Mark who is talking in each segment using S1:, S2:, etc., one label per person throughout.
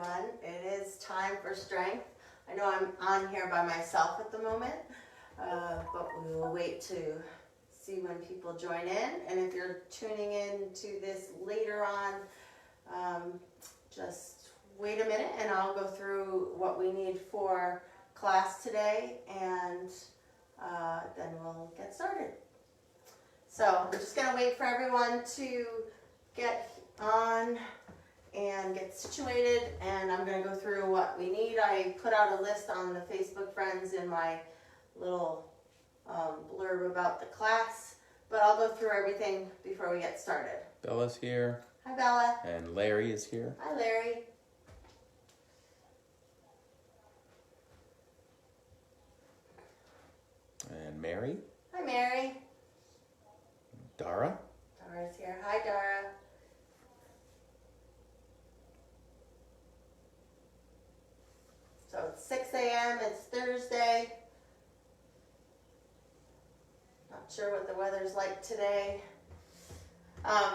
S1: everyone. It is time for strength. I know I'm on here by myself at the moment, but we will wait to see when people join in. And if you're tuning in to this later on, just wait a minute and I'll go through what we need for class today, and then we'll get started. So we're just going to wait for everyone to get on and get situated, and I'm going to go through what we need. I put out a list on the Facebook friends in my little blurb about the class, but I'll go through everything before we get started.
S2: Bella's here.
S1: Hi, Bella.
S2: And Larry is here.
S1: Hi, Larry.
S2: And Mary.
S1: Hi, Mary.
S2: Dara.
S1: Dara's here. Hi, Dara. So it's 6 a.m. It's Thursday. Not sure what the weather's like today.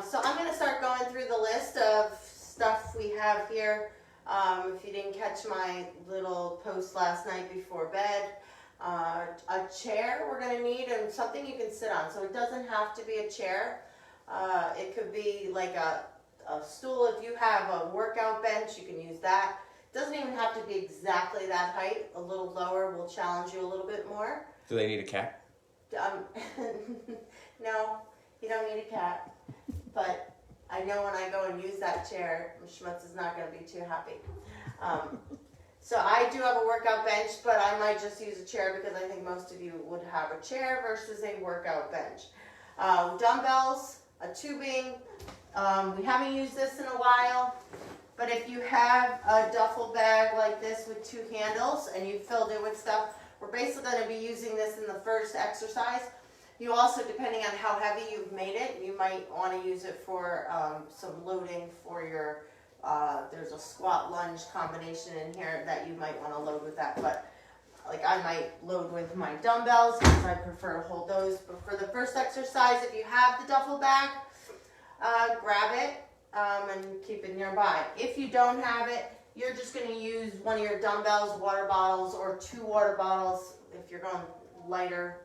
S1: So I'm going to start going through the list of stuff we have here. If you didn't catch my little post last night before bed, a chair we're going to need, and something you can sit on. So it doesn't have to be a chair. It could be like a stool. If you have a workout bench, you can use that. It doesn't even have to be exactly that height. A little lower will challenge you a little bit more.
S2: Do they need a cat?
S1: No, you don't need a cat. But I know when I go and use that chair, Schmutz is not going to be too happy. So I do have a workout bench, but I might just use a chair because I think most of you would have a chair versus a workout bench. Dumbbells, a tubing. We haven't used this in a while, but if you have a duffel bag like this with two handles and you filled it with stuff, we're basically going to be using this in the first exercise. You also, depending on how heavy you've made it, you might want to use it for some loading for your, there's a squat lunge combination in here that you might want to load with that. But like I might load with my dumbbells because I prefer to hold those. But for the first exercise, if you have the duffel bag, grab it and keep it nearby. If you don't have it, you're just going to use one of your dumbbells, water bottles, or 2 water bottles if you're going lighter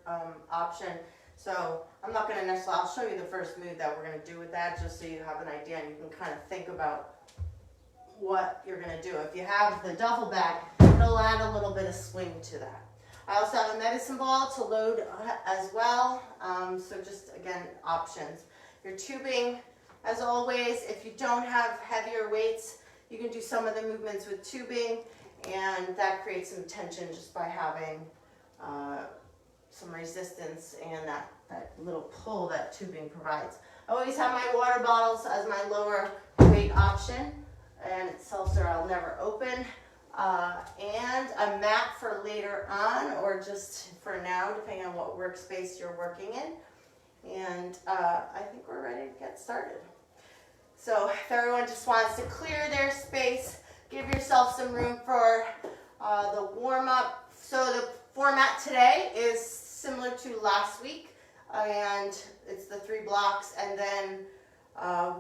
S1: option. So I'm not going to necessarily, I'll show you the first move that we're going to do with that just so you have an idea and you can kind of think about what you're going to do. If you have the duffel bag, it'll add a little bit of swing to that. I also have a medicine ball to load as well. So just, again, options. Your tubing, as always, if you don't have heavier weights, you can do some of the movements with tubing, and that creates some tension just by having some resistance and that little pull that tubing provides. I always have my water bottles as my lower weight option, and it's seltzer I'll never open, and a mat for later on or just for now, depending on what workspace you're working in. And I think we're ready to get started. So if everyone just wants to clear their space, give yourself some room for the warm-up. So the format today is similar to last week, and it's the 3 blocks, and then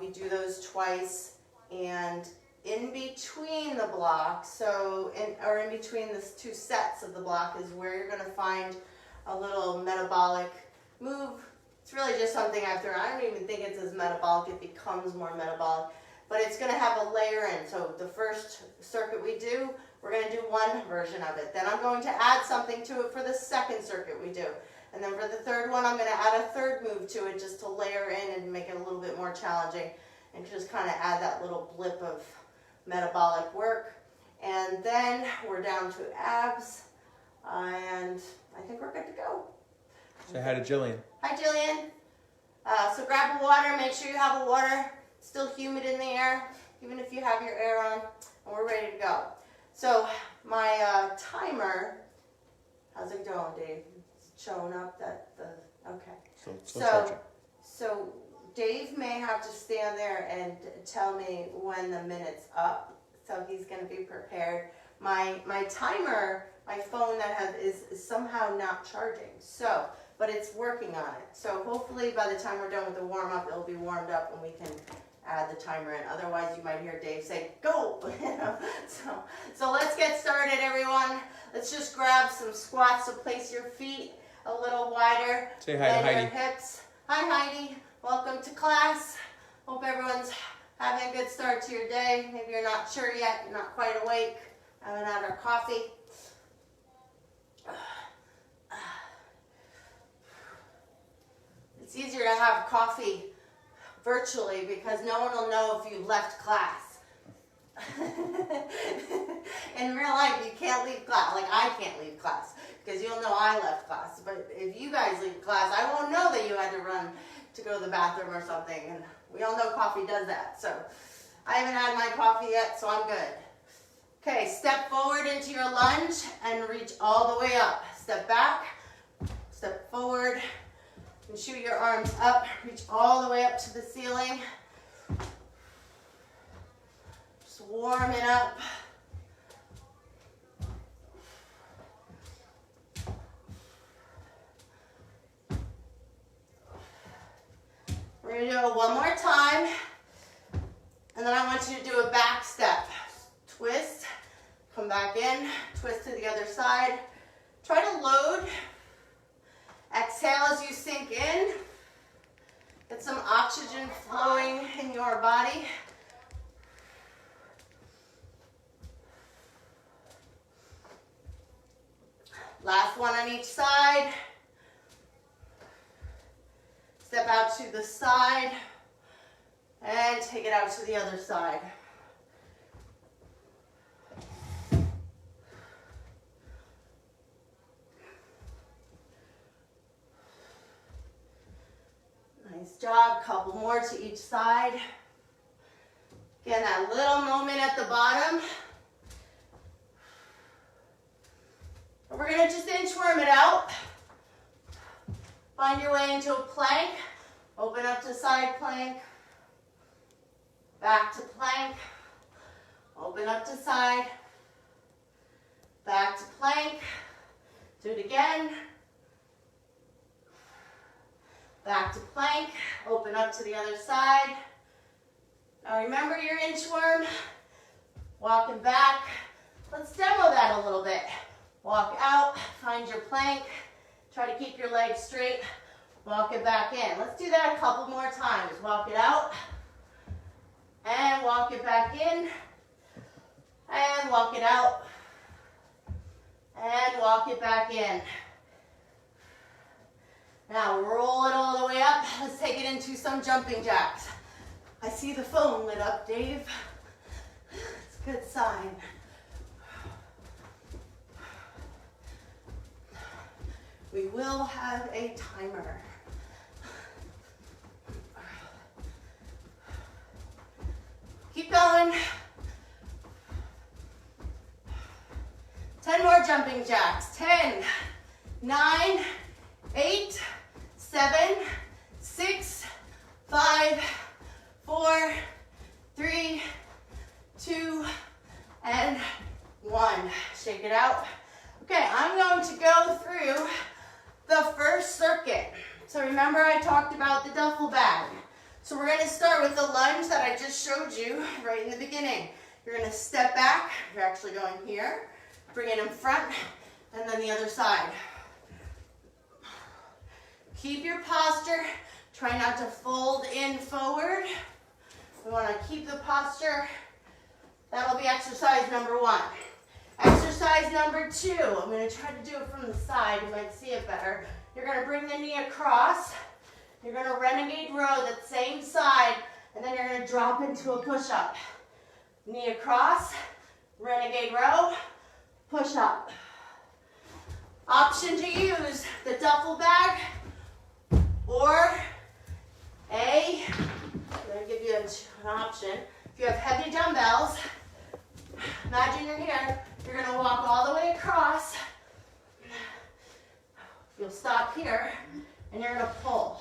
S1: we do those twice, and in between the blocks, in between the 2 sets of the block is where you're going to find a little metabolic move. It's really just something I've thrown. I don't even think it's as metabolic. It becomes more metabolic, but it's going to have a layer in. So the first circuit we do, we're going to do one version of it. Then I'm going to add something to it for the second circuit we do. And then for the third one, I'm going to add a third move to it just to layer in and make it a little bit more challenging and just kind of add that little blip of metabolic work. And then we're down to abs, and I think we're good to go.
S2: Say hi to Jillian.
S1: Hi, Jillian. So grab a water. Make sure you have a water. Still humid in the air, even if you have your air on. And we're ready to go. So my timer, how's it going, Dave? It's showing up that okay. So Dave may have to stand there and tell me when the minute's up. So he's going to be prepared. My timer, my phone is somehow not charging. So, but it's working on it. So hopefully by the time we're done with the warm up, it'll be warmed up and we can add the timer in. Otherwise, you might hear Dave say, go! So let's get started, everyone. Let's just grab some squats. So place your feet a little wider
S2: Say hi to
S1: than your
S2: Heidi.
S1: hips. Hi, Heidi. Welcome to class. Hope everyone's having a good start to your day. Maybe you're not sure yet. You're not quite awake. Haven't had our coffee. It's easier to have coffee virtually because no one will know if you left class. In real life, you can't leave class. Like, I can't leave class because you'll know I left class. But if you guys leave class, I won't know that you had to run to go to the bathroom or something. And we all know coffee does that. So I haven't had my coffee yet, so I'm good. Okay, step forward into your lunge and reach all the way up. Step back, step forward. And shoot your arms up, reach all the way up to the ceiling. Just warm it up. We're going to do it one more time. And then I want you to do a back step. Twist, come back in, twist to the other side. Try to load. Exhale as you sink in. Get some oxygen flowing in your body. Last one on each side. Step out to the side and take it out to the other side. Nice job. Couple more to each side. Again, that little moment at the bottom. We're going to just inchworm it out. Find your way into a plank. Open up to side plank. Back to plank. Open up to side. Back to plank. Do it again. Back to plank, open up to the other side. Now remember your inchworm, walking back. Let's demo that a little bit. Walk out, find your plank, try to keep your legs straight, walk it back in. Let's do that a couple more times. Walk it out, and walk it back in, and walk it out, and walk it back in. Now roll it all the way up. Let's take it into some jumping jacks. I see the phone lit up, Dave. It's a good sign. We will have a timer. Keep going. 10 more jumping jacks. 10, 9, 8, 7, 6, 5, 4, 3, 2, and 1. Shake it out. Okay, I'm going to go through the first circuit. So remember I talked about the duffel bag. So we're going to start with the lunge that I just showed you right in the beginning. You're going to step back. You're actually going here. Bring it in front, and then the other side. Keep your posture. Try not to fold in forward. We want to keep the posture. That'll be exercise number 1. Exercise number 2. I'm going to try to do it from the side. You might see it better. You're going to bring the knee across. You're going to renegade row that same side, and then you're going to drop into a push-up. Knee across, renegade row, push-up. Option to use the duffel bag or I'm going to give you an option. If you have heavy dumbbells, imagine you're here, you're going to walk all the way across. You'll stop here, and you're going to pull.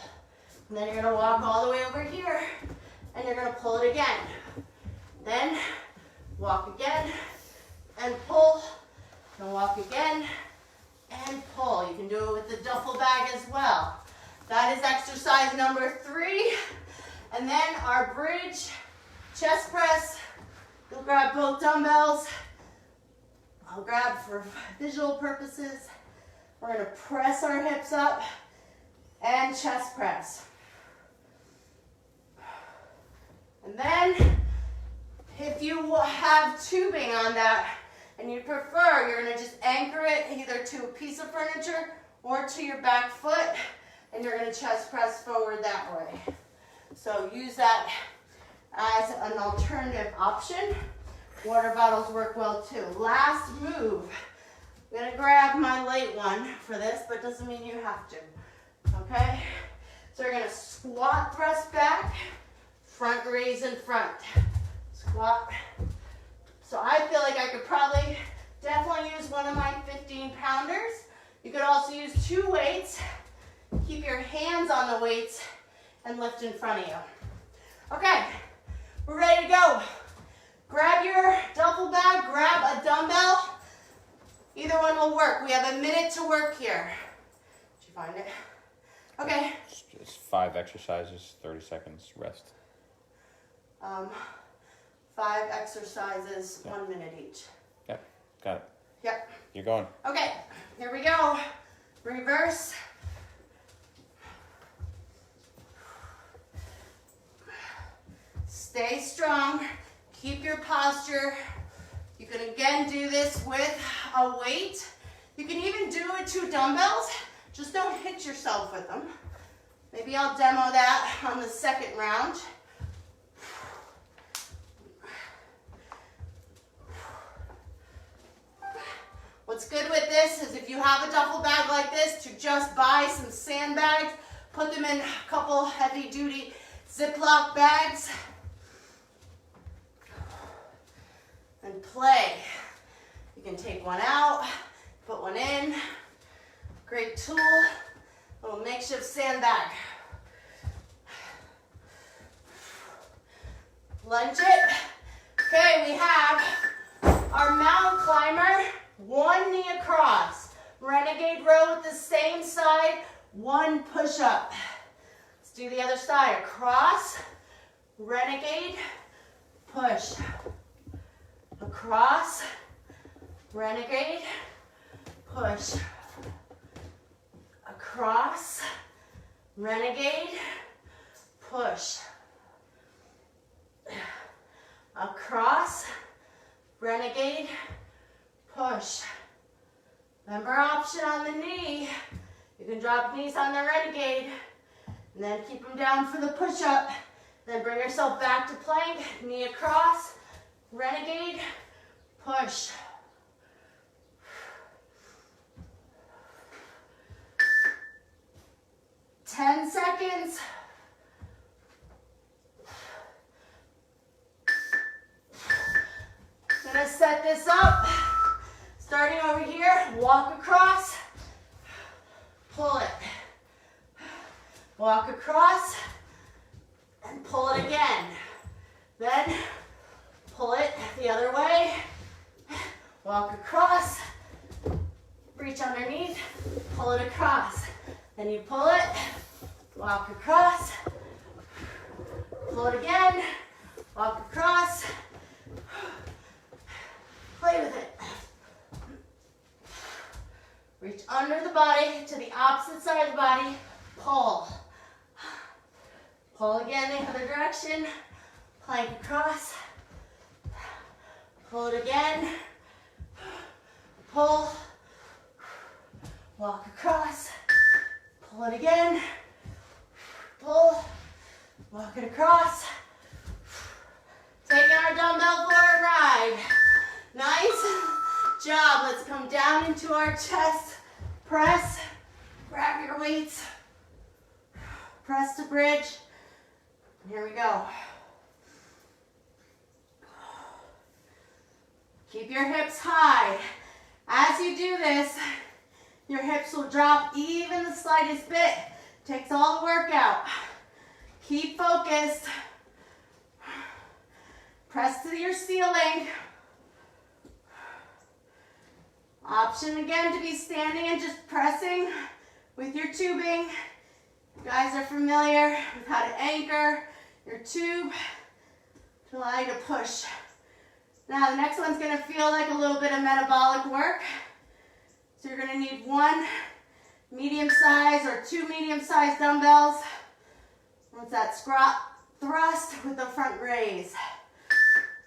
S1: And then you're going to walk all the way over here, and you're going to pull it again. Then walk again, and pull, and walk again, and pull. You can do it with the duffel bag as well. That is exercise number 3. And then our bridge chest press. You'll grab both dumbbells. I'll grab for visual purposes. We're gonna press our hips up and chest press. And then, if you have tubing on that and you prefer, you're gonna just anchor it either to a piece of furniture or to your back foot, and you're gonna chest press forward that way. So use that as an alternative option. Water bottles work well too. Last move. I'm gonna grab my light one for this, but doesn't mean you have to. Okay? So we're gonna squat thrust back, front raise in front. Squat. So I feel like I could probably definitely use one of my 15-pounders. You could also use 2 weights. Keep your hands on the weights and lift in front of you. Okay, we're ready to go. Grab your duffel bag, grab a dumbbell. Either one will work. We have a minute to work here. Did you find it? Okay.
S2: It's 5 exercises, 30 seconds rest.
S1: 5 exercises, 1 minute each.
S2: Yep, got it.
S1: Yep.
S2: You're going.
S1: Okay, here we go. Reverse. Stay strong. Keep your posture. You can again do this with a weight. You can even do it 2 dumbbells. Just don't hit yourself with them. Maybe I'll demo that on the second round. What's good with this is if you have a duffel bag like this, to just buy some sandbags, put them in a couple heavy-duty Ziploc bags, and play. You can take one out, put one in. Great tool, little makeshift sandbag. Lunge it. Okay, we have our mountain climber, 1 knee across. Renegade row with the same side, 1 push-up. Let's do the other side. Across, renegade, push. Across, renegade, push. Across, renegade, push. Across, renegade, push. Remember, option on the knee. You can drop knees on the renegade and then keep them down for the push-up. Then bring yourself back to plank, knee across, renegade, push. Ten seconds. Gonna set this up. Starting over here, walk across, pull it. Walk across and pull it again. Then pull it the other way. Walk across, reach underneath, pull it across. Then you pull it, walk across, pull it again, walk across, play with it. Reach under the body to the opposite side of the body, pull. Pull again the other direction, plank across, pull it again, pull, walk across, pull it again, pull, walk it across, taking our dumbbell for a ride. Nice job. Let's come down into our chest press. Grab your weights. Press to bridge. Here we go. Keep your hips high. As you do this, your hips will drop even the slightest bit. Takes all the work out. Keep focused. Press to your ceiling. Option again to be standing and just pressing with your tubing. You guys are familiar with how to anchor your tube to allow you to push. Now the next one's gonna feel like a little bit of metabolic work. So you're gonna need 1 medium-sized or 2 medium-sized dumbbells. That's that squat thrust with the front raise.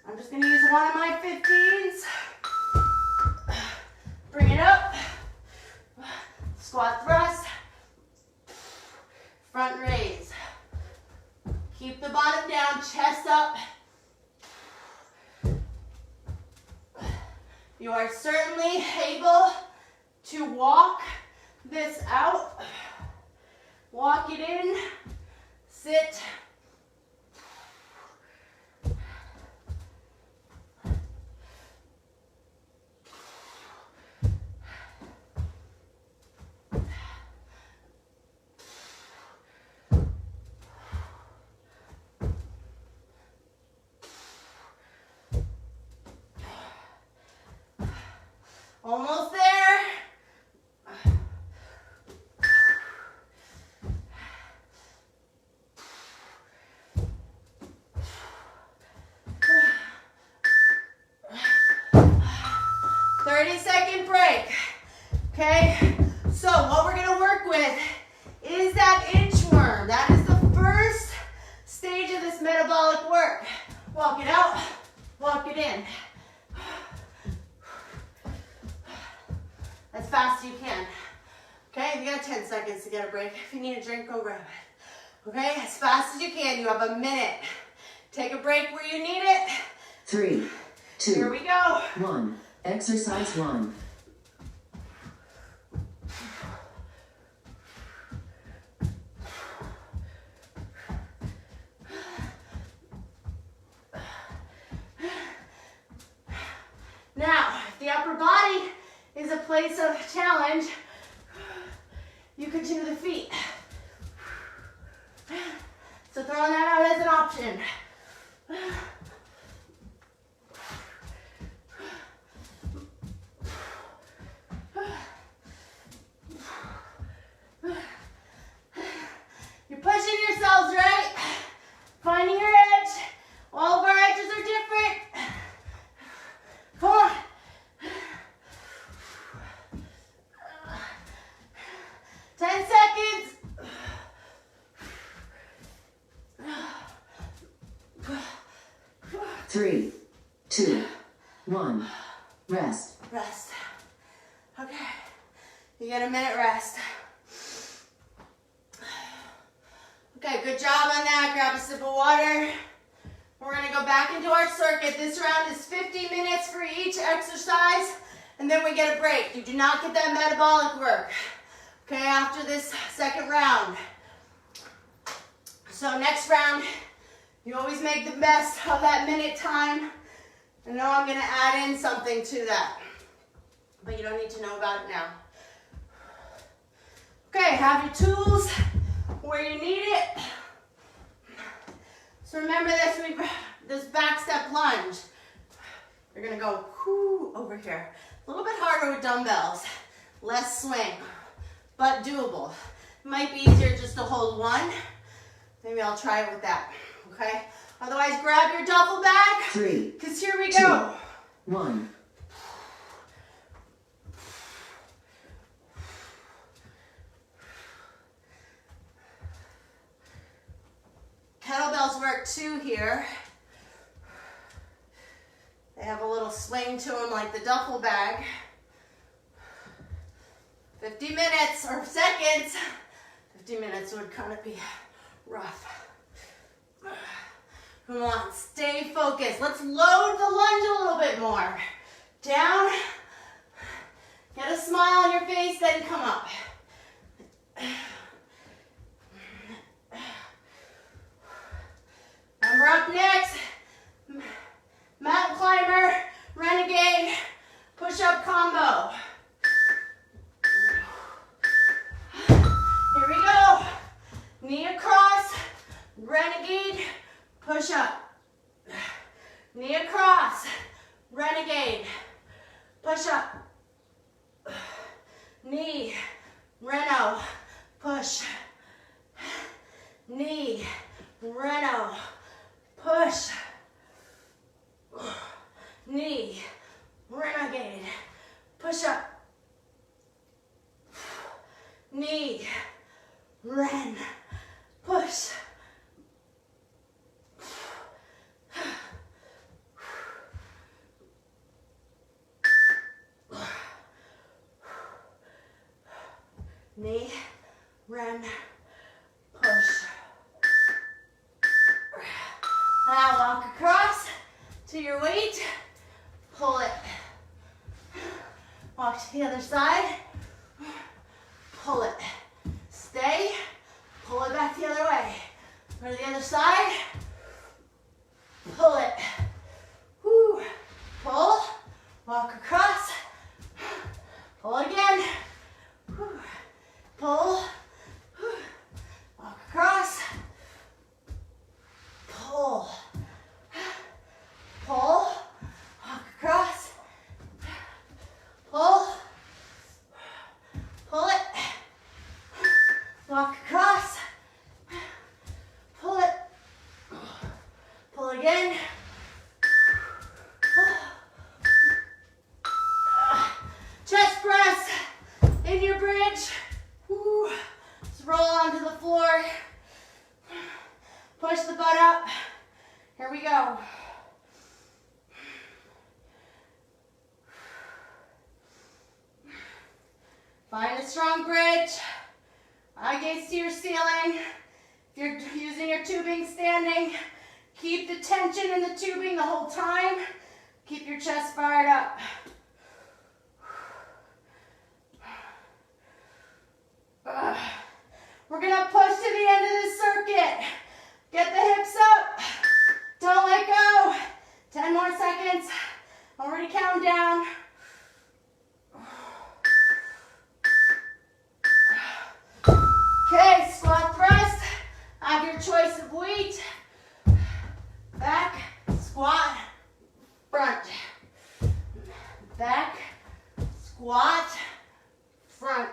S1: I'm just gonna use one of my 15s. Bring it up. Squat thrust. Front raise. Keep the bottom down, chest up. You are certainly able to walk this out. Walk it in. Sit. Almost there. Okay, so what we're gonna work with is that inchworm. That is the first stage of this metabolic work. Walk it out, walk it in. As fast as you can. Okay, you got 10 seconds to get a break. If you need a drink, go grab it. Okay, as fast as you can. You have a minute. Take a break where you need it.
S3: 3, 2,
S1: here we go.
S3: 1. Exercise 1.
S1: Now, if the upper body is a place of challenge, you can do the feet. So throwing that out as an option. You're pushing yourselves, right? Finding your edge. All of our edges are different. Come on. 10 seconds.
S3: 3, 2, 1. Rest.
S1: Rest. Okay. You get a minute rest. Okay, good job on that. Grab a sip of water. We're gonna go back into our circuit. This round is 50 minutes for each exercise, and then we get a break. You do not get that metabolic work, okay, after this second round. So next round, you always make the best of that minute time. I know I'm gonna add in something to that, but you don't need to know about it now. Okay, have your tools where you need it. So remember this back step lunge. You're gonna go over here. A little bit harder with dumbbells, less swing, but doable. It might be easier just to hold one. Maybe I'll try it with that, okay? Otherwise, grab your duffel bag,
S3: 3,
S1: because here we
S3: 2,
S1: go.
S3: 1.
S1: Kettlebells work too here. They have a little swing to them like the duffel bag. 50 minutes or seconds. 50 minutes would kind of be rough. Come on, stay focused. Let's load the lunge a little bit more. Down. Get a smile on your face, then come up. Remember, up next, mountain climber, renegade, push-up combo. Here we go. Knee across, renegade, push-up. Knee across, renegade, push-up. Knee, reno, push. Knee, reno, push. Knee, renegade, push up. Knee, ren, push. Knee, ren, push. Now walk across to your weight, pull it. Walk to the other side, pull it. Stay, pull it back the other way. Go to the other side, pull it. Woo. Pull, walk across, pull again. Woo. Pull, walk across, pull, pull, walk across, pull, pull it, walk across, pull it, pull again, chest press in your bridge. Woo. Just roll onto the floor. Push the butt up. Here we go. Find a strong bridge. Eye gaze to your ceiling. If you're using your tubing standing, keep the tension in the tubing the whole time. Keep your chest fired up. We're gonna push to the end of this circuit. Get the hips up. Don't let go. 10 more seconds. Already counting down. Okay, squat press. Have your choice of weight. Back, squat, front. Back, squat, front.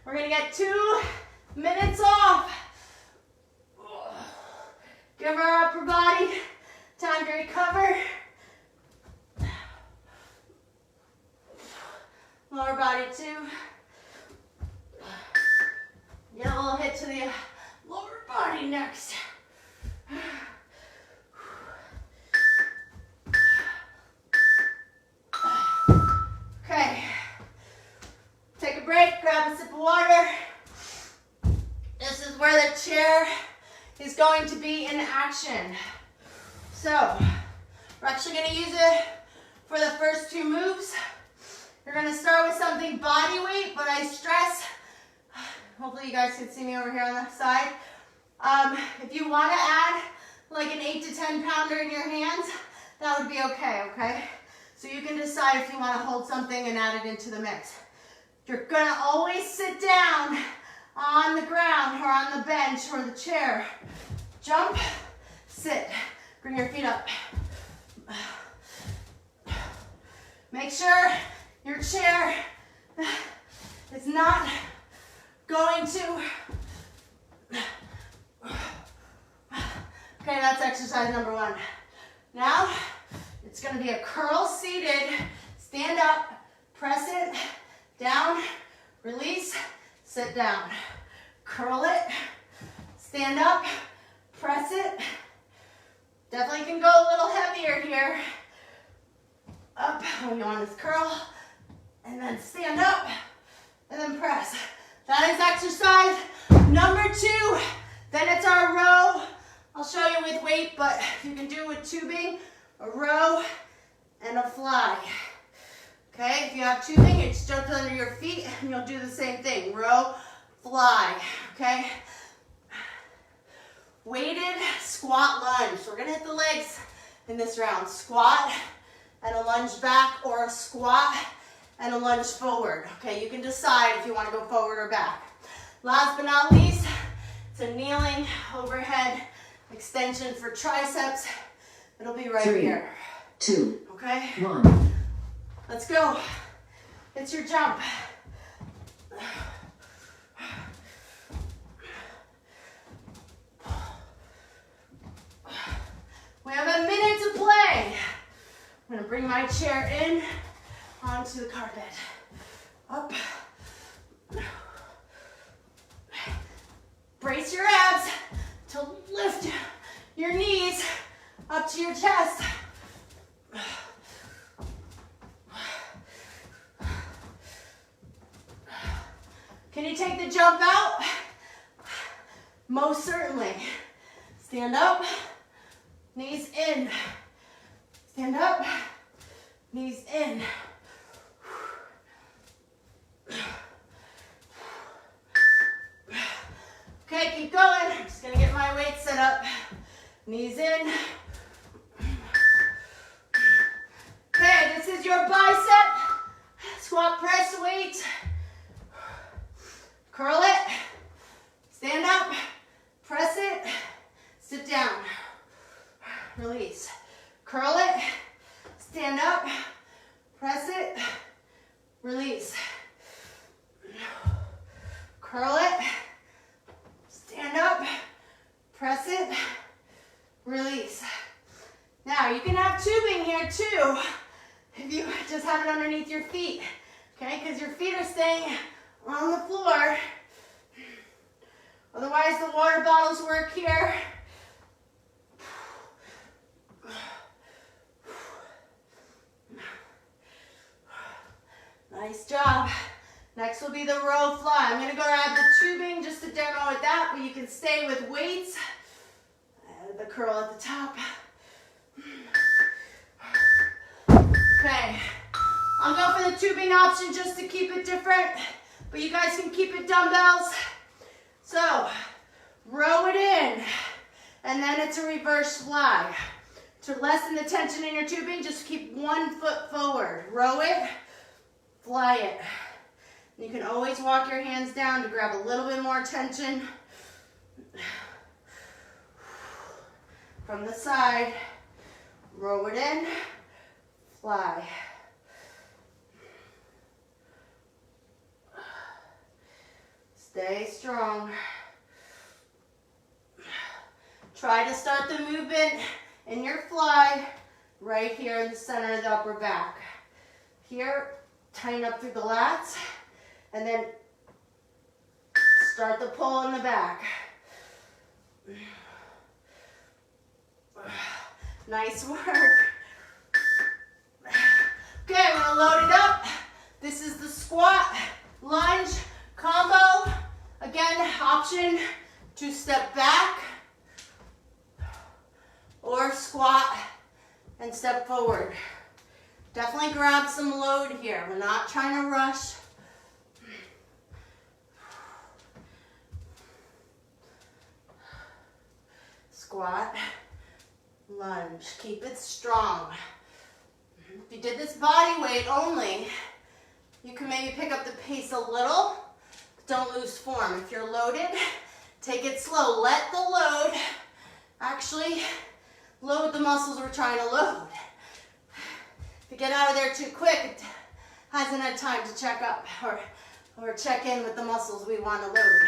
S1: We're gonna get 2 minutes off. Give our upper body time to recover. Lower body too. Get a little hit to the lower body next. Okay. Take a break, grab a sip of water. This is where the chair is going to be in action. So, we're actually going to use it for the first 2 moves. You're going to start with something body weight, but I stress, hopefully you guys can see me over here on the side. If you want to add like an 8 to 10 pounder in your hands, that would be okay, okay? So you can decide if you want to hold something and add it into the mix. You're gonna always sit down on the ground or on the bench or the chair. Jump, sit, bring your feet up. Make sure your chair is not going to. Okay, that's exercise number 1. Now, it's gonna be a curl seated, stand up, press it, down, release, sit down. Curl it, stand up, press it. Definitely can go a little heavier here. Up, when you want this curl, and then stand up, and then press. That is exercise number 2. Then it's our row. I'll show you with weight, but you can do it with tubing, a row, and a fly. Okay, if you have tubing, you just jump under your feet and you'll do the same thing. Row, fly, okay? Weighted squat lunge. So we're gonna hit the legs in this round. Squat and a lunge back, or a squat and a lunge forward. Okay, you can decide if you wanna go forward or back. Last but not least, it's a kneeling overhead extension for triceps. It'll be right
S3: 3,
S1: here.
S3: 2,
S1: Okay?
S3: 1.
S1: Let's go. It's your jump. We have a minute to play. I'm gonna bring my chair in onto the carpet. Up. Brace your abs to lift your knees up to your chest. Can you take the jump out? Most certainly. Stand up, knees in. Stand up, knees in. Okay, keep going. I'm just gonna get my weight set up. Knees in. Okay, this is your bicep squat press weight. Curl it, stand up, press it, sit down, release. Curl it, stand up, press it, release. Curl it, stand up, press it, release. Now you can have tubing here too, if you just have it underneath your feet, okay? Because your feet are staying on the floor. Otherwise, the water bottles work here. Nice job. Next will be the row fly. I'm gonna go grab the tubing just to demo with that, but you can stay with weights. The curl at the top. Okay, I'll go for the tubing option just to keep it different, but you guys can keep it dumbbells. So, row it in, and then it's a reverse fly. To lessen the tension in your tubing, just keep 1 foot forward. Row it, fly it. You can always walk your hands down to grab a little bit more tension. From the side, row it in, fly. Stay strong. Try to start the movement in your fly right here in the center of the upper back. Here, tighten up through the lats, and then start the pull in the back. Nice work. Okay, we're gonna load it up. This is the squat, lunge, combo. Again, option to step back or squat and step forward. Definitely grab some load here. We're not trying to rush. Squat, lunge. Keep it strong. If you did this body weight only, you can maybe pick up the pace a little. Don't lose form. If you're loaded, take it slow. Let the load actually load the muscles we're trying to load. If you get out of there too quick, it hasn't had time to check up or check in with the muscles we want to load.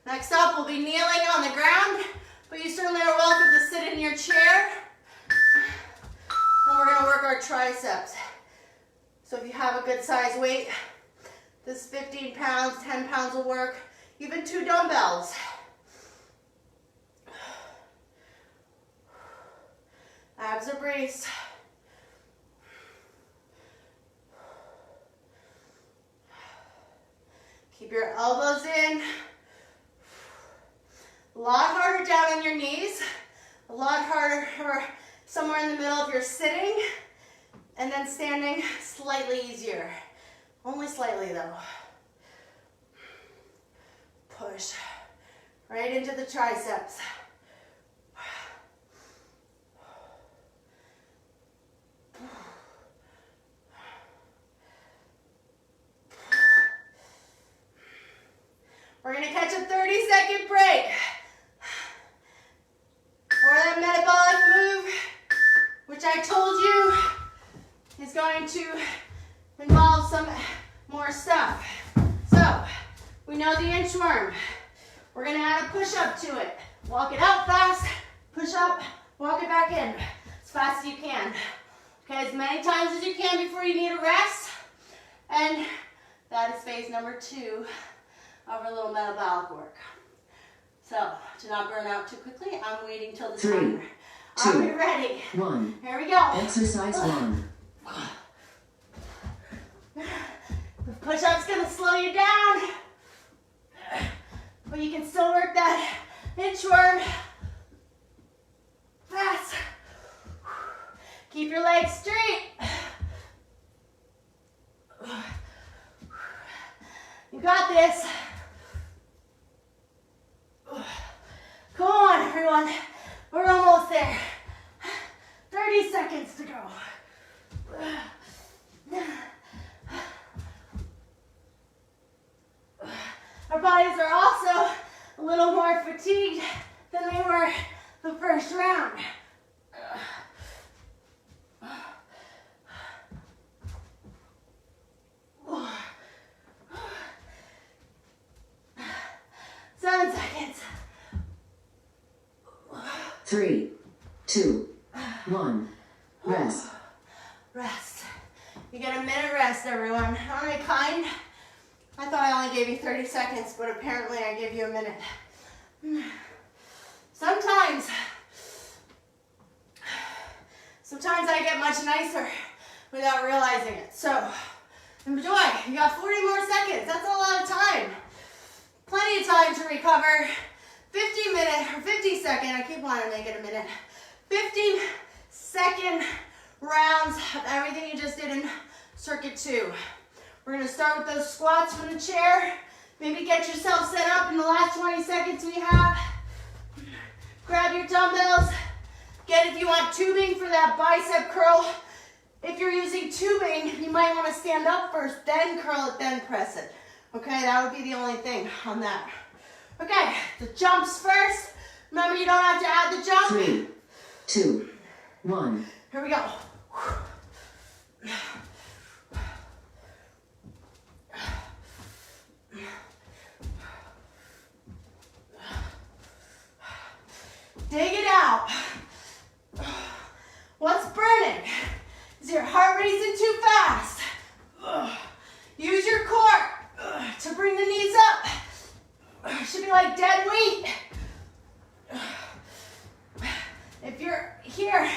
S1: Next up, we'll be kneeling on the ground, but you certainly are welcome to sit in your chair. And we're going to work our triceps. So if you have a good size weight, this 15 pounds, 10 pounds will work. Even 2 dumbbells. Abs are braced. Keep your elbows in. A lot harder down on your knees. A lot harder or somewhere in the middle if you're sitting. And then standing, slightly easier. Only slightly though. Push right into the triceps. We're gonna catch a 30-second break. For that metabolic move, which I told some more stuff. So, we know the inchworm. We're gonna add a push-up to it. Walk it out fast, push up, walk it back in as fast as you can. Okay, as many times as you can before you need a rest. And that is phase number 2 of our little metabolic work. So, to not burn out too quickly, I'm waiting till the
S3: 3,
S1: timer.
S3: 2,
S1: Are we ready?
S3: 1.
S1: Here we go.
S3: Exercise 1.
S1: The push-up's gonna slow you down, but you can still work that inchworm fast. Keep your legs straight. You got this. Come on, everyone. We're almost there. 30 seconds to go. Our bodies are also a little more fatigued than they were the first round. Seven seconds.
S3: 3, 2, 1. Rest.
S1: Rest. You get a minute rest, everyone. Aren't I kind? I thought I only gave you 30 seconds, but apparently I gave you a minute. Sometimes I get much nicer without realizing it. So, enjoy. You got 40 more seconds. That's a lot of time. Plenty of time to recover. 50 second, I keep wanting to make it a minute. 50-second rounds of everything you just did in circuit 2. We're gonna start with those squats from the chair. Maybe get yourself set up in the last 20 seconds we have. Grab your dumbbells. Again, if you want tubing for that bicep curl, if you're using tubing, you might wanna stand up first, then curl it, then press it. Okay, that would be the only thing on that. Okay, the jumps first. Remember, you don't have to add the jump.
S3: 3, 2, 1.
S1: Here we go. Dig it out. What's burning? Is your heart racing too fast? Use your core to bring the knees up. Should be like dead weight. If you're here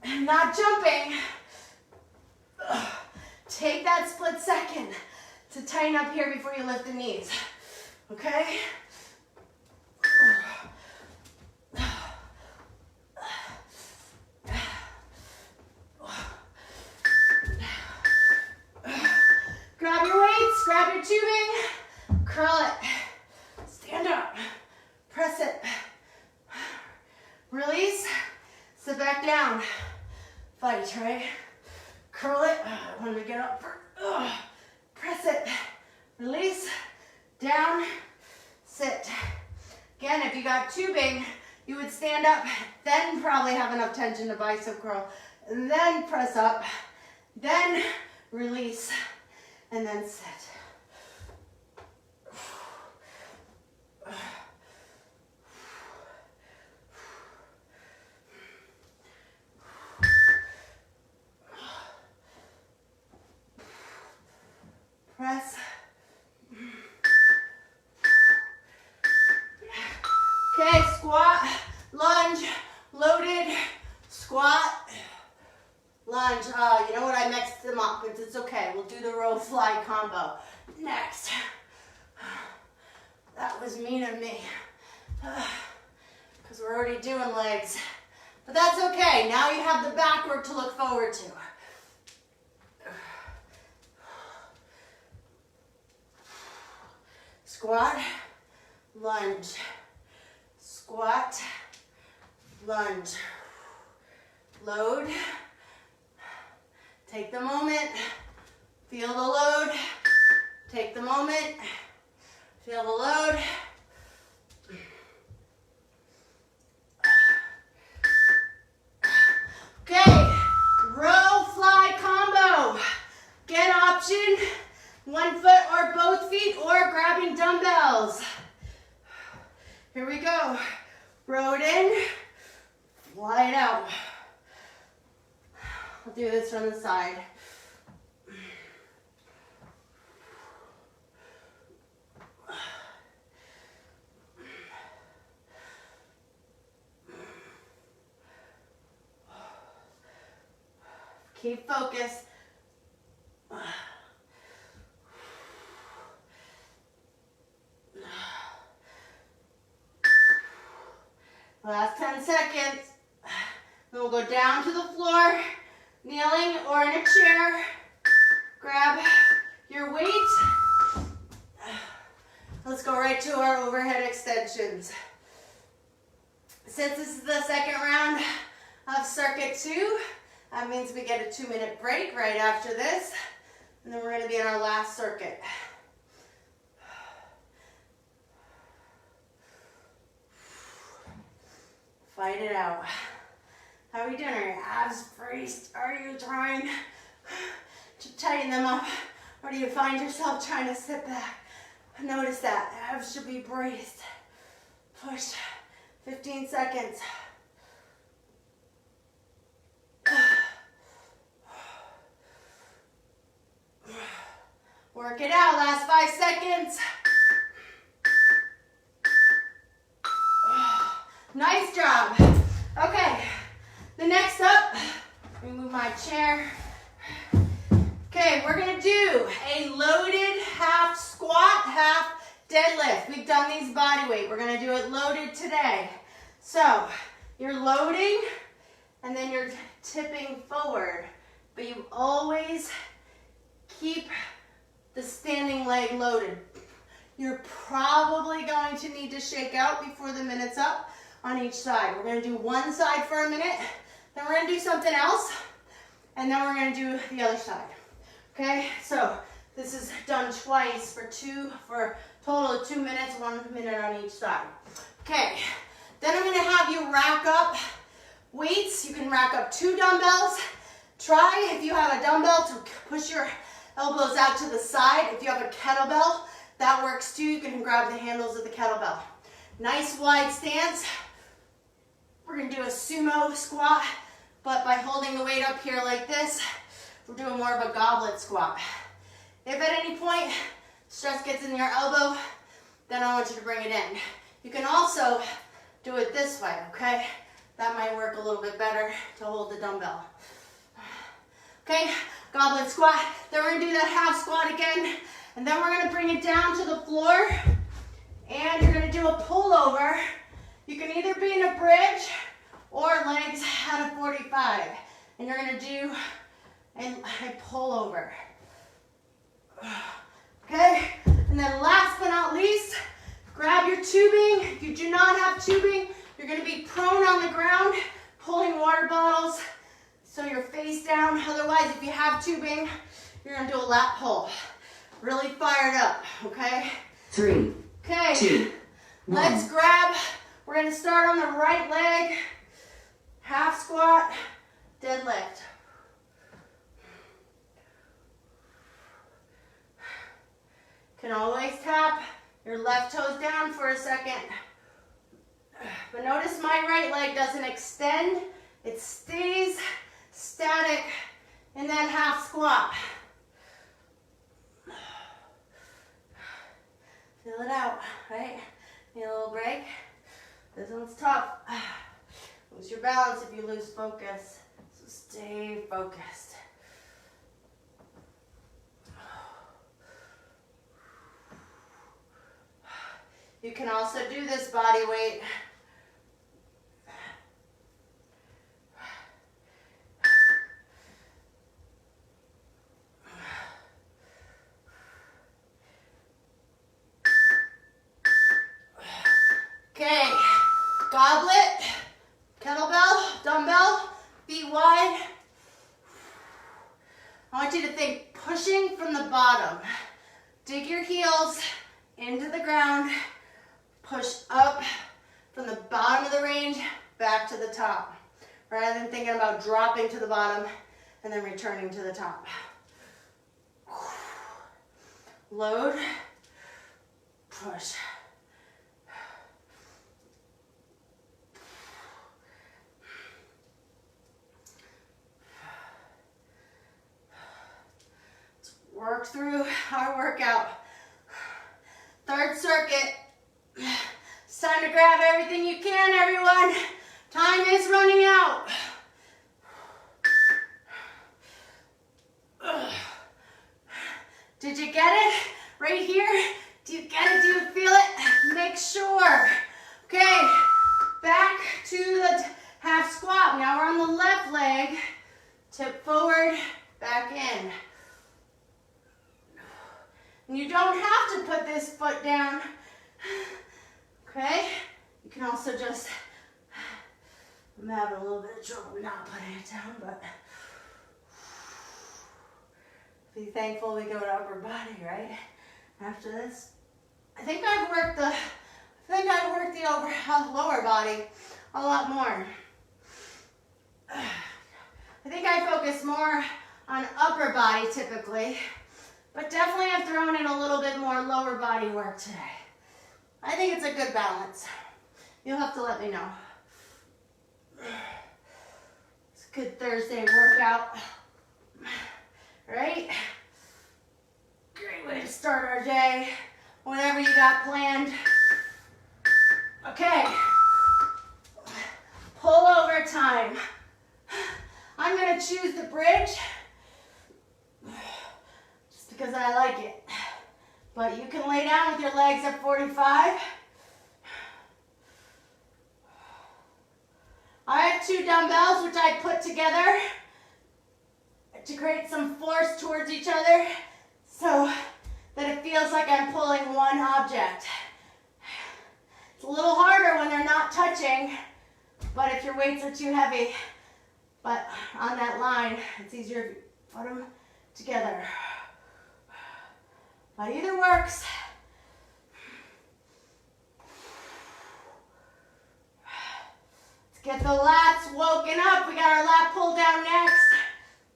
S1: and not jumping, take that split second to tighten up here before you lift the knees. Okay? Grab your weights, grab your tubing, curl it, stand up, press it, release, sit back down, fight, right? Curl it, when we get up, press it, release, down, sit. Again, if you got tubing, you would stand up, then probably have enough tension to bicep curl, and then press up, then release, and then sit. Press. Okay, squat, lunge, loaded, squat, lunge. You know what? I mixed them up, but it's okay. We'll do the row fly combo next. That was mean of me, because we're already doing legs. But that's okay. Now you have the back work to look forward to. Squat, lunge, squat, lunge, load, take the moment, feel the load, take the moment, feel the load. Okay, row fly combo. Get off I'll do this from the side. Keep focused. Last 10 seconds. Then we'll go down to the floor, kneeling or in a chair. Grab your weight. Let's go right to our overhead extensions. Since this is the second round of circuit 2, that means we get a 2-minute break right after this. And then we're going to be in our last circuit. Fight it out. How are you doing? Are your abs braced? Are you trying to tighten them up? Or do you find yourself trying to sit back? Notice that. Abs should be braced. Push. 15 seconds. Work it out. Last 5 seconds. Nice job. Okay, the next up, let me move my chair. Okay, we're gonna do a loaded half squat, half deadlift. We've done these body weight. We're gonna do it loaded today. So, you're loading and then you're tipping forward, but you always keep the standing leg loaded. You're probably going to need to shake out before the minute's up on each side. We're going to do one side for a minute, then we're going to do something else, and then we're going to do the other side. Okay, so this is done twice for a total of 2 minutes, 1 minute on each side. Okay, then I'm going to have you rack up weights. You can rack up 2 dumbbells. Try, if you have a dumbbell, to push your elbows out to the side. If you have a kettlebell, that works too. You can grab the handles of the kettlebell. Nice wide stance. We're going to do a sumo squat, but by holding the weight up here like this, we're doing more of a goblet squat. If at any point stress gets in your elbow, then I want you to bring it in. You can also do it this way, okay? That might work a little bit better to hold the dumbbell. Okay, goblet squat. Then we're going to do that half squat again, and then we're going to bring it down to the floor, and you're going to do a pullover. You can either be in a bridge or legs at a 45. And you're going to do a pullover. Okay? And then last but not least, grab your tubing. If you do not have tubing, you're going to be prone on the ground, pulling water bottles so you're face down. Otherwise, if you have tubing, you're going to do a lat pull. Really fired up, okay?
S3: 3,
S1: Okay.
S3: 2, 1.
S1: Let's grab. We're going to start on the right leg, half squat, deadlift. Can always tap your left toes down for a second. But notice my right leg doesn't extend. It stays static in that half squat. Feel it out, right? Need a little break. This one's tough. Lose your balance if you lose focus. So stay focused. You can also do this body weight. Okay, goblet, kettlebell, dumbbell, feet wide. I want you to think pushing from the bottom. Dig your heels into the ground, push up from the bottom of the range back to the top, rather than thinking about dropping to the bottom and then returning to the top. Load, push. our workout. Third circuit. It's time to grab everything you can, everyone. Time is running out. Did you get it? Right here? Do you get it? Do you feel it? Make sure. Okay, back to the half squat. Now we're on the left leg. Tip forward, back in. And you don't have to put this foot down. Okay? You can also just, I'm having a little bit of trouble not putting it down, but be thankful we go to upper body, right? After this. I think I've worked the lower body a lot more. I think I focus more on upper body typically, but definitely I've thrown in a little bit more lower body work today. I think it's a good balance. You'll have to let me know. It's a good Thursday workout, right? Great way to start our day, whatever you got planned. Okay, pull over time. I'm gonna choose the bridge just because I like it. But you can lay down with your legs at 45. I have 2 dumbbells which I put together to create some force towards each other so that it feels like I'm pulling one object. It's a little harder when they're not touching, but if your weights are too heavy, but on that line, it's easier if you put them together. But either works. Let's get the lats woken up. We got our lat pull down next.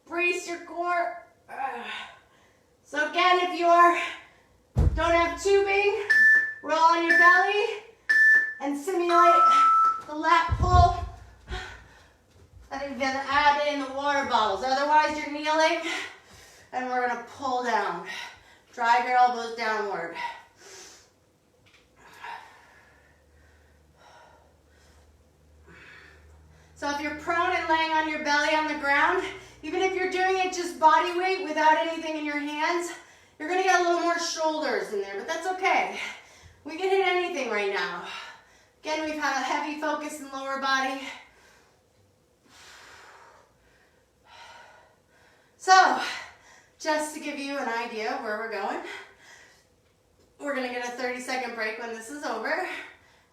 S1: Brace your core. So again, if you don't have tubing, roll on your belly and simulate the lat pull. And then add in the water bottles. Otherwise, you're kneeling, and we're gonna pull down. Drive your elbows downward. So if you're prone and laying on your belly on the ground, even if you're doing it just body weight without anything in your hands, you're gonna get a little more shoulders in there, but that's okay. We can hit anything right now. Again, we've had a heavy focus in lower body. So, just to give you an idea of where we're going, we're gonna get a 30-second break when this is over,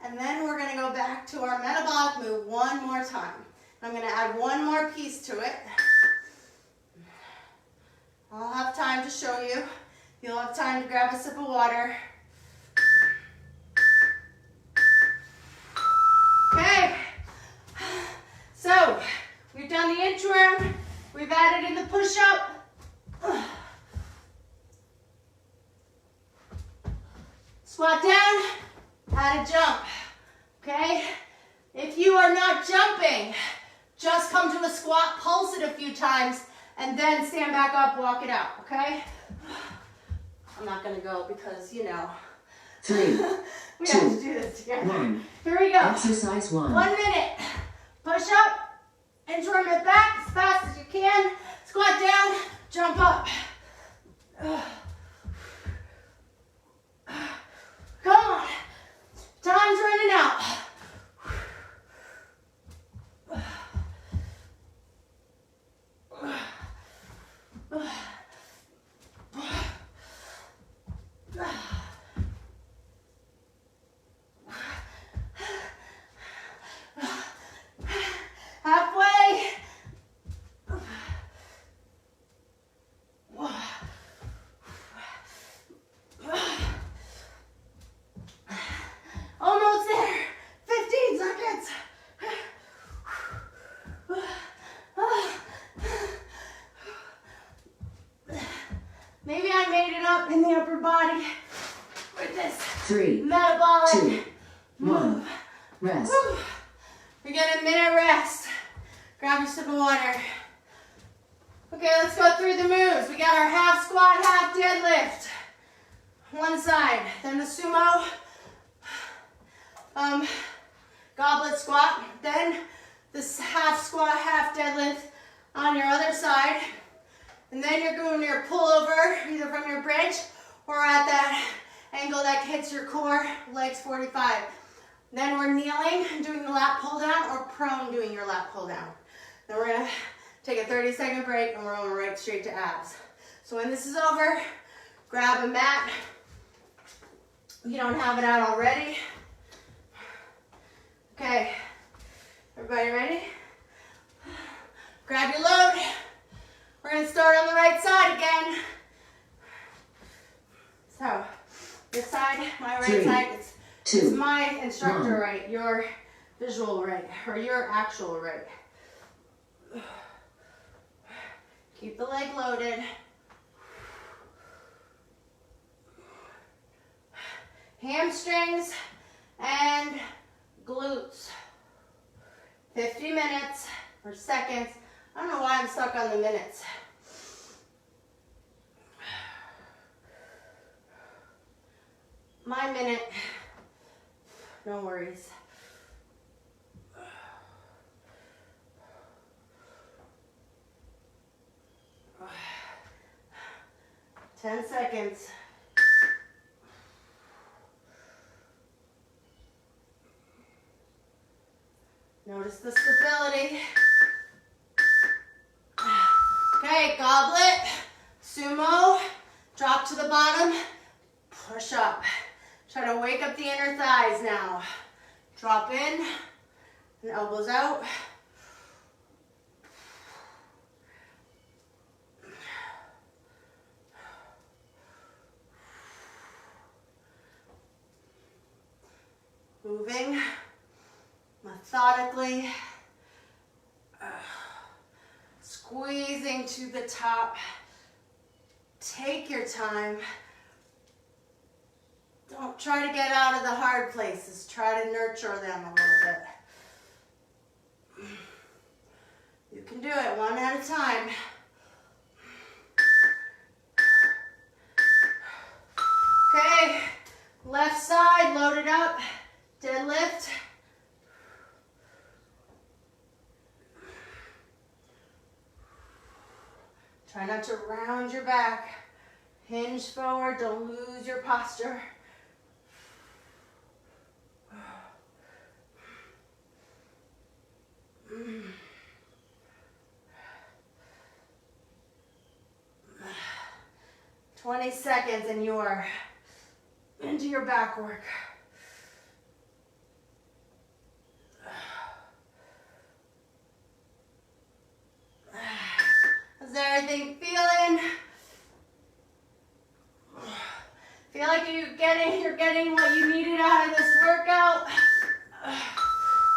S1: and then we're gonna go back to our metabolic move one more time. I'm gonna add one more piece to it. I'll have time to show you. You'll have time to grab a sip of water. Okay, so we've done the inchworm. We've added in the push-up. Squat down, add a jump, okay? If you are not jumping, just come to a squat, pulse it a few times, and then stand back up, walk it out, okay? I'm not gonna go because, you know,
S3: 3,
S1: we
S3: 2,
S1: have to do this together.
S3: 1.
S1: Here we go.
S3: Exercise 1.
S1: 1 minute. Push up, inchworm it back as fast as you can. Squat down, jump up. Come on. Time's running out. Halfway. Almost there. 15 seconds. Maybe I made it up in the upper body with this
S3: 3,
S1: metabolic
S3: 2, 1.
S1: move.
S3: Rest.
S1: Whew. We get a minute rest. Grab your sip of water. Okay, let's go through the moves. We got our half squat, half deadlift. One side. Then the sumo goblet squat. Then this half squat, half deadlift on your other side. And then you're doing your pullover, either from your bridge or at that angle that hits your core, legs 45. Then we're kneeling, doing the lat pull down, or prone doing your lat pull down. Then we're gonna take a 30-second break and we're going right straight to abs. So when this is over, grab a mat. If you don't have it out already. Okay, everybody ready? Grab your load. We're gonna start on the right side again. So, this side, my right
S3: 3,
S1: side, it's
S3: 2,
S1: my instructor
S3: 1.
S1: right, your visual right, or your actual right. Keep the leg loaded. Hamstrings and glutes. 50 minutes or seconds. I don't know why I'm stuck on the minutes. My minute. No worries. 10 seconds. Notice the stability. Okay, goblet, sumo, drop to the bottom, push up. Try to wake up the inner thighs now. Drop in, and elbows out. Moving methodically, squeezing to the top. Take your time. Don't try to get out of the hard places. Try to nurture them a little bit. You can do it one at a time. Okay, left side, load it up. Deadlift. Try not to round your back. Hinge forward, don't lose your posture. Mm. 20 seconds and you are into your back work. How's everything feeling? Feel like you're getting what you needed out of this workout?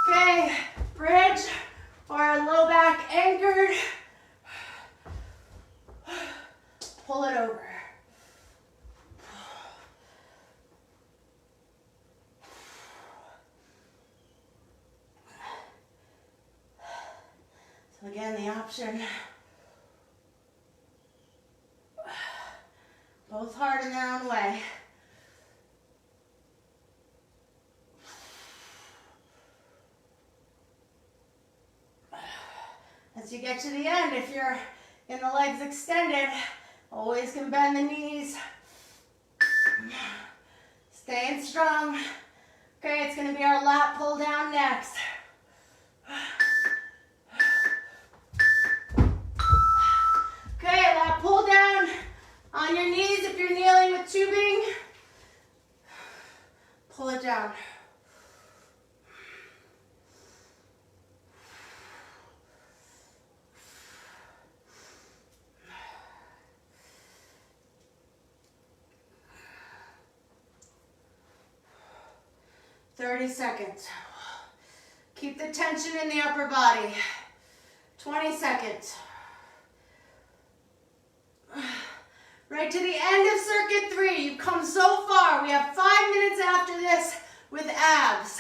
S1: Okay, bridge or low back anchored. Pull it over. So again, the option. Both hard in their own way. As you get to the end, if you're in the legs extended, always can bend the knees. Staying strong. Okay, it's going to be our lat pull down next. Okay, lat pull down on your knees if you're kneeling with tubing. Pull it down. "30 seconds. Keep the tension in the upper body. 20 seconds. Right to the end of circuit 3. You've come so far. We have 5 minutes after this with abs.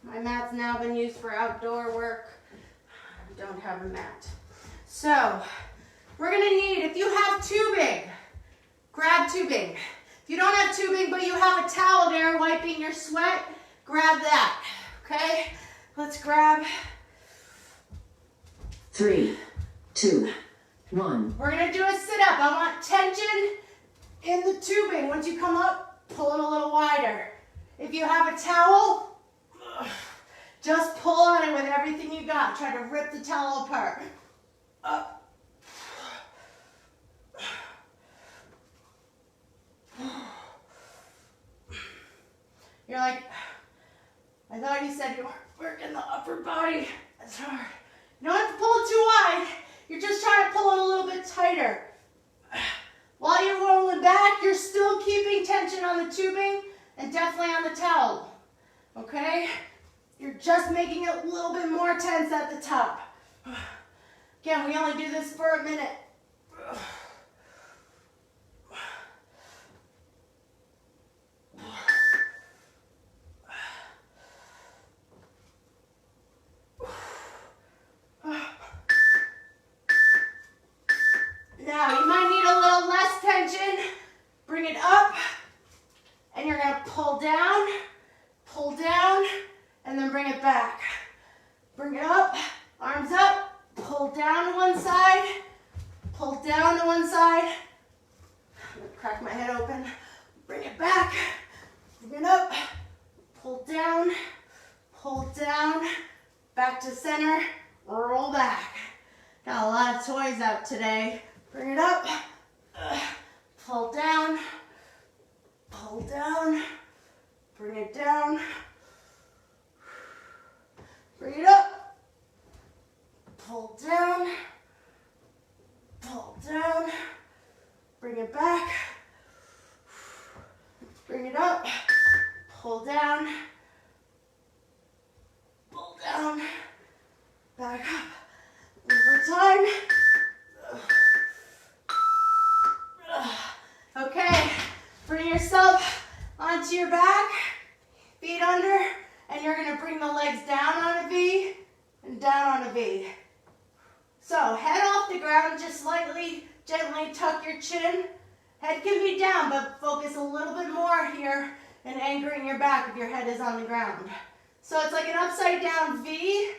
S1: My mat's now been used for outdoor work. I don't have a mat. So, we're gonna need, if you have tubing, grab tubing. If you don't have tubing, but you have a towel there wiping your sweat, grab that, okay? Let's grab.
S3: 3, 2, 1.
S1: We're gonna do a sit-up. I want tension in the tubing. Once you come up, pull it a little wider. If you have a towel, just pull on it with everything you got. Try to rip the towel apart. Up. You're like, I thought you said you weren't working the upper body. That's hard. You don't have to pull it too wide. You're just trying to pull it a little bit tighter. While you're rolling back, you're still keeping tension on the tubing and definitely on the towel. Okay? You're just making it a little bit more tense at the top. Again, we only do this for a minute. Now, you might need a little less tension. Bring it up, and you're gonna pull down, and then bring it back. Bring it up, arms up, pull down to one side, pull down to one side. I'm gonna crack my head open. Bring it back, bring it up, pull down, back to center, roll back. Got a lot of toys out today. Bring it up, pull down, bring it down, bring it up, pull down, bring it back, bring it up, pull down, back up. One more time. Okay, bring yourself onto your back, feet under, and you're gonna bring the legs down on a V and down on a V. So head off the ground, just slightly, gently tuck your chin. Head can be down, but focus a little bit more here and anchoring your back if your head is on the ground. So it's like an upside down V.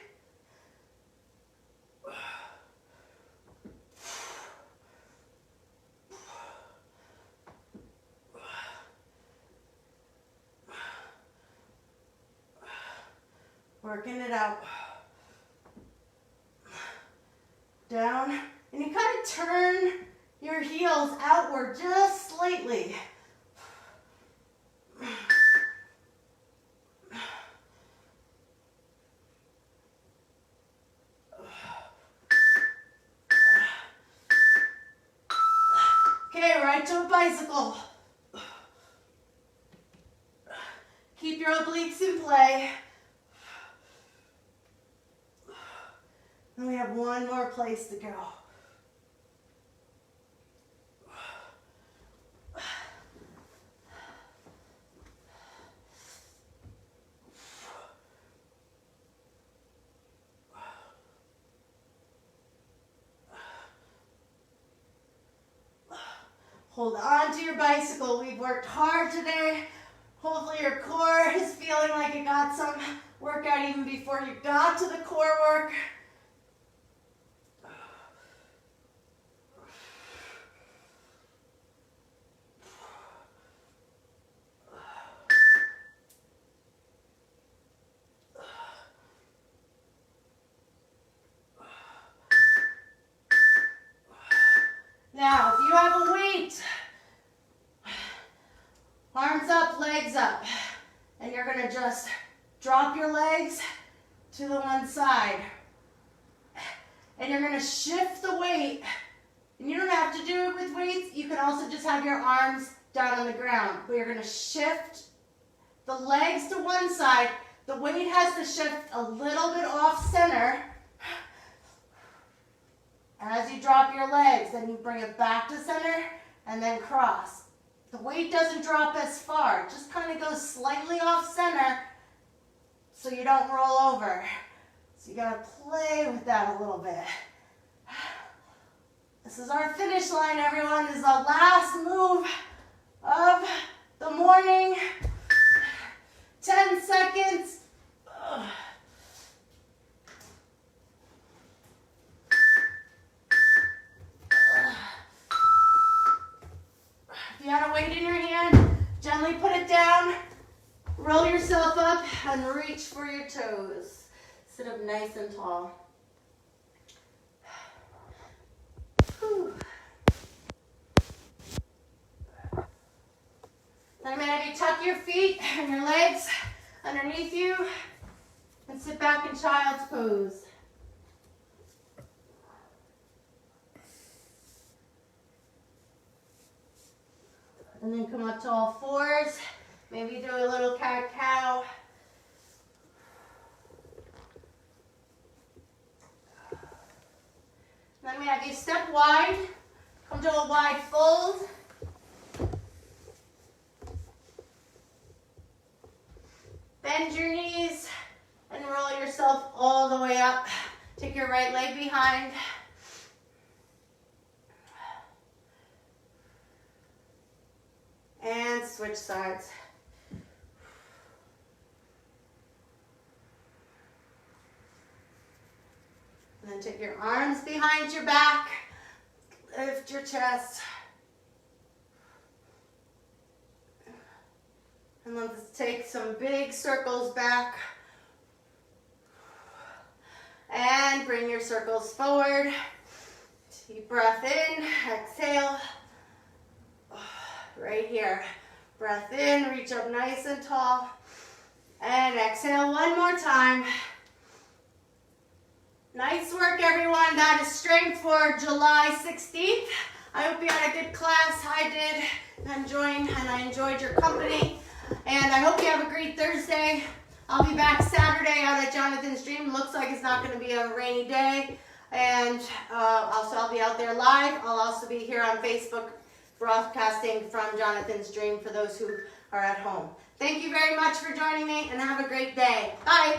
S1: Working it out. Down. And you kind of turn your heels outward just slightly. Okay, right to a bicycle. Keep your obliques in play. And we have one more place to go. Hold on to your bicycle. We've worked hard today. Hopefully your core is feeling like it got some workout even before you got to the core work. Now, if you have a weight, arms up, legs up, and you're gonna just drop your legs to the one side. And you're gonna shift the weight. And you don't have to do it with weights. You can also just have your arms down on the ground. But you're gonna shift the legs to one side. The weight has to shift a little bit off center. As you drop your legs, then you bring it back to center and then cross. The weight doesn't drop as far. It just kind of goes slightly off center. so you don't roll over. So you gotta play with that a little bit. This is our finish line, everyone. This is the last move of the morning. 10 seconds. If you had a weight in your hand, gently put it down, roll yourself up, and reach for your toes. Sit up nice and tall. Whew. Then I'm going to have you tuck your feet and your legs underneath you and sit back in child's pose. And then come up to all fours. Maybe do a little cat-cow. Then I'm going to have you step wide. Come to a wide fold. Bend your knees and roll yourself all the way up. Take your right leg behind. And switch sides. And then take your arms behind your back. Lift your chest. And let's take some big circles back. And bring your circles forward. Deep breath in, exhale. Right here. Breath in, reach up nice and tall. And exhale one more time. Nice work, everyone. That is strength for July 16th. I hope you had a good class. I did. I enjoyed your company. And I hope you have a great Thursday. I'll be back Saturday out at Jonathan's Dream. Looks like it's not going to be a rainy day. And also I'll be out there live. I'll also be here on Facebook broadcasting from Jonathan's Dream for those who are at home. Thank you very much for joining me and have a great day. Bye.